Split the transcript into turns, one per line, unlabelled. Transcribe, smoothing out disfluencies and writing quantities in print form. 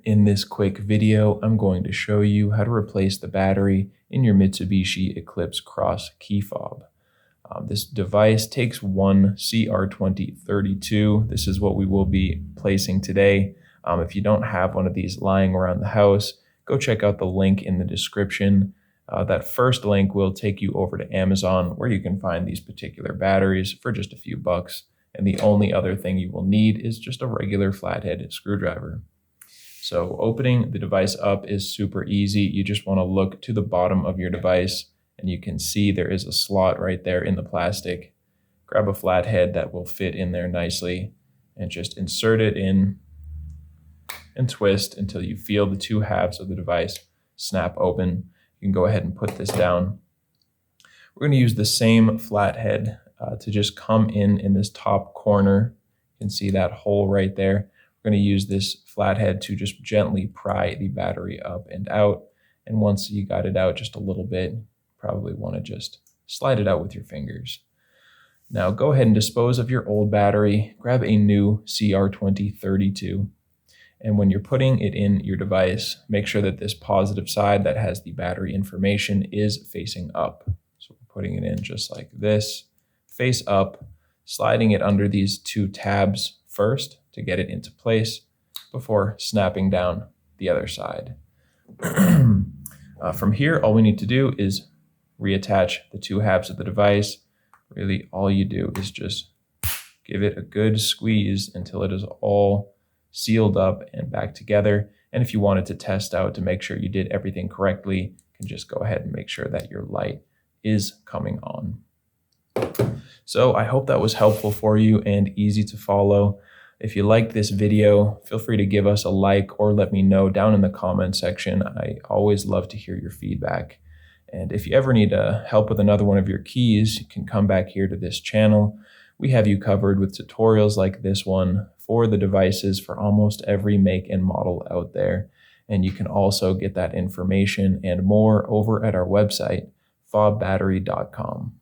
In this quick video, I'm going to show you how to replace the battery in your Mitsubishi Eclipse Cross key fob. This device takes one CR2032. This is what we will be placing today. If you don't have one of these lying around the house, go check out the link in the description. That first link will take you over to Amazon, where you can find these particular batteries for just a few bucks. And the only other thing you will need is just a regular flathead screwdriver. So opening the device up is super easy. You just want to look to the bottom of your device and you can see there is a slot right there in the plastic. Grab a flathead that will fit in there nicely and just insert it in and twist until you feel the two halves of the device snap open. You can go ahead and put this down. We're going to use the same flathead to just come in this top corner. You can see that hole right there. We're going to use this flathead to just gently pry the battery up and out. And once you got it out just a little bit, probably want to just slide it out with your fingers. Now go ahead and dispose of your old battery. Grab a new CR2032. And when you're putting it in your device, make sure that this positive side that has the battery information is facing up. So we're putting it in just like this, face up, sliding it under these two tabs first to get it into place before snapping down the other side. From here, all we need to do is reattach the two halves of the device. Really, all you do is just give it a good squeeze until it is all sealed up and back together. And if you wanted to test out to make sure you did everything correctly, you can just go ahead and make sure that your light is coming on. So I hope that was helpful for you and easy to follow. If you liked this video, feel free to give us a like or let me know down in the comment section. I always love to hear your feedback. And if you ever need help with another one of your keys, you can come back here to this channel. We have you covered with tutorials like this one for the devices for almost every make and model out there. And you can also get that information and more over at our website, FobBattery.com.